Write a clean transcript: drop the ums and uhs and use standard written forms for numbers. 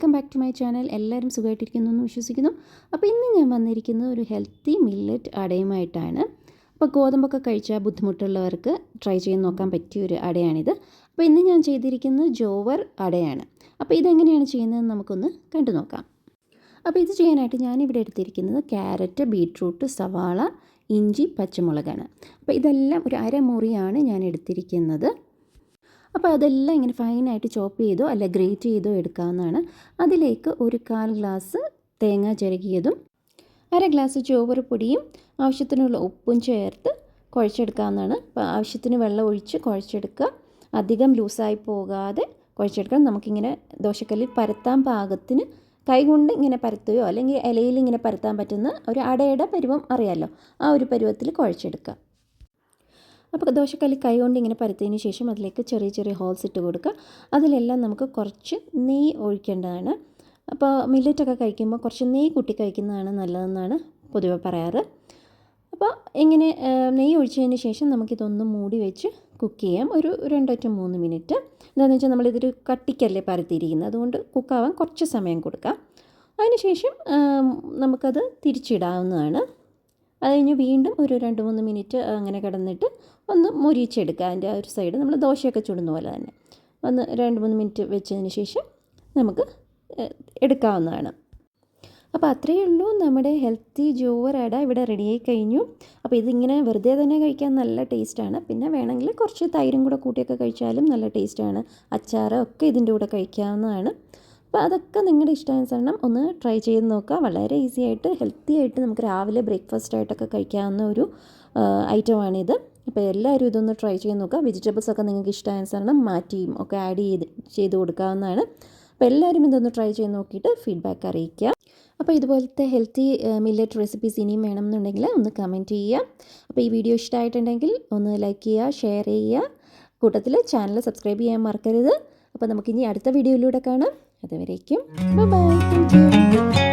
Welcome back to my channel. എല്ലാവരും സുഖമായിട്ടിരിക്കുന്നു എന്ന് വിശ്വസിക്കുന്നു. അപ്പോൾ ഇന്ന് ഞാൻ വന്നിരിക്കുന്നത് ഒരു ഹെൽത്തി മില്ലറ്റ് അടയുമായിട്ടാണ്. അപ്പോൾ ഗോതമ്പൊക്കെ കഴിച്ചാൽ ബുദ്ധിമുട്ടുള്ളവർക്ക് ട്രൈ ചെയ്ത് നോക്കാൻ പറ്റിയ ഒരു അടയാണിത്. അപ്പോൾ ഇന്ന് ഞാൻ ചെയ്തിരിക്കുന്നത് ജോവർ അടയാണ്. അപ്പോൾ ഇതെങ്ങനെയാണ് ചെയ്യുന്നതെന്ന് നമുക്കൊന്ന് കണ്ടു നോക്കാം. അപ്പോൾ ഇത് ചെയ്യാനായിട്ട് ഞാനിവിടെ എടുത്തിരിക്കുന്നത് ക്യാരറ്റ്, ബീട്രൂട്ട്, സവാള, ഇഞ്ചി, പച്ചമുളകാണ്. അപ്പോൾ ഇതെല്ലാം ഒരു അരമുറിയാണ് ഞാൻ എടുത്തിരിക്കുന്നത്. അപ്പോൾ അതെല്ലാം ഇങ്ങനെ ഫൈനായിട്ട് ചോപ്പ് ചെയ്തോ അല്ല ഗ്രേറ്റ് ചെയ്തോ എടുക്കാവുന്നതാണ്. അതിലേക്ക് ഒരു 1/4 ഗ്ലാസ് തേങ്ങ ചിരകിയതും 1/2 ഗ്ലാസ് ചോവർ പൊടിയും ആവശ്യത്തിനുള്ള ഉപ്പും ചേർത്ത് കുഴച്ചെടുക്കാവുന്നതാണ്. അപ്പോൾ ആവശ്യത്തിന് വെള്ളം ഒഴിച്ച് കുഴച്ചെടുക്കുക. അധികം ലൂസായി പോകാതെ കുഴച്ചെടുക്കണം. നമുക്കിങ്ങനെ ദോശക്കല്ലിൽ പരത്താൻ പാകത്തിന് കൈകൊണ്ട് ഇങ്ങനെ പരത്തുകയോ അല്ലെങ്കിൽ ഇലയിൽ ഇങ്ങനെ പരത്താൻ പറ്റുന്ന ഒരു അടയുടെ പരുവം അറിയാമല്ലോ, ആ ഒരു പരുവത്തിൽ കുഴച്ചെടുക്കുക. അപ്പോൾ ദോശക്കല്ലിൽ കൈ കൊണ്ട് ഇങ്ങനെ പരത്തിയതിന് ശേഷം അതിലേക്ക് ചെറിയ ചെറിയ ഹോൾസ് ഇട്ട് കൊടുക്കുക. അതിലെല്ലാം നമുക്ക് കുറച്ച് നെയ്യ് ഒഴിക്കേണ്ടതാണ്. അപ്പോൾ മില്ലറ്റൊക്കെ കഴിക്കുമ്പോൾ കുറച്ച് നെയ്യ് കൂട്ടി കഴിക്കുന്നതാണ് നല്ലതെന്നാണ് പൊതുവെ പറയാറ്. അപ്പോൾ ഇങ്ങനെ നെയ്യ് ഒഴിച്ചതിന് ശേഷം നമുക്കിതൊന്ന് മൂടി വെച്ച് കുക്ക് ചെയ്യാം. ഒരു 2 to 3 മിനിറ്റ്. എന്താണെന്ന് വെച്ചാൽ നമ്മളിതൊരു കട്ടിക്കല്ലേ പരത്തിയിരിക്കുന്നത്, അതുകൊണ്ട് കുക്കാവാൻ കുറച്ച് സമയം കൊടുക്കാം. അതിനുശേഷം നമുക്കത് തിരിച്ചിടാവുന്നതാണ്. അത് കഴിഞ്ഞ് വീണ്ടും ഒരു 2-3 മിനിറ്റ് അങ്ങനെ കിടന്നിട്ട് ഒന്ന് മൊരിച്ചെടുക്കുക. അതിൻ്റെ ആ ഒരു സൈഡ് നമ്മൾ ദോശയൊക്കെ ചുടുന്ന പോലെ തന്നെ ഒന്ന് 2-3 മിനിറ്റ് വെച്ചതിന് ശേഷം നമുക്ക് എടുക്കാവുന്നതാണ്. അപ്പോൾ അത്രയേ ഉള്ളൂ, നമ്മുടെ ഹെൽത്തി ജോവർ അട ഇവിടെ റെഡിയായി കഴിഞ്ഞു. അപ്പോൾ ഇതിങ്ങനെ വെറുതെ തന്നെ കഴിക്കാൻ നല്ല ടേസ്റ്റാണ്. പിന്നെ വേണമെങ്കിൽ കുറച്ച് തൈരും കൂടെ കൂട്ടിയൊക്കെ കഴിച്ചാലും നല്ല ടേസ്റ്റാണ്. അച്ചാറ് ഒക്കെ ഇതിൻ്റെ കൂടെ കഴിക്കാവുന്നതാണ്. അപ്പോൾ അതൊക്കെ നിങ്ങളുടെ ഇഷ്ടാനുസരണം ഒന്ന് ട്രൈ ചെയ്ത് നോക്കുക. വളരെ ഈസി ആയിട്ട് ഹെൽത്തി ആയിട്ട് നമുക്ക് രാവിലെ ബ്രേക്ക്ഫാസ്റ്റ് ആയിട്ടൊക്കെ കഴിക്കാവുന്ന ഒരു ഐറ്റമാണിത്. അപ്പോൾ എല്ലാവരും ഇതൊന്ന് ട്രൈ ചെയ്ത് നോക്കുക. വെജിറ്റബിൾസൊക്കെ നിങ്ങൾക്ക് ഇഷ്ടാനുസരണം മാറ്റിയും ഒക്കെ ആഡ് ചെയ്ത് കൊടുക്കാവുന്നതാണ്. അപ്പോൾ എല്ലാവരും ഇതൊന്ന് ട്രൈ ചെയ്ത് നോക്കിയിട്ട് ഫീഡ്ബാക്ക് അറിയിക്കുക. അപ്പോൾ ഇതുപോലത്തെ ഹെൽത്തി മില്ലറ്റ് റെസിപ്പീസ് ഇനിയും വേണമെന്നുണ്ടെങ്കിൽ ഒന്ന് കമൻറ്റ് ചെയ്യുക. അപ്പോൾ ഈ വീഡിയോ ഇഷ്ടമായിട്ടുണ്ടെങ്കിൽ ഒന്ന് ലൈക്ക് ചെയ്യുക, ഷെയർ ചെയ്യുക, കൂട്ടത്തിൽ ചാനൽ സബ്സ്ക്രൈബ് ചെയ്യാൻ മറക്കരുത്. അപ്പോൾ നമുക്കിനി അടുത്ത വീഡിയോയിലൂടെ കാണാം. അതുവരേക്കും ബൈ. Thank you.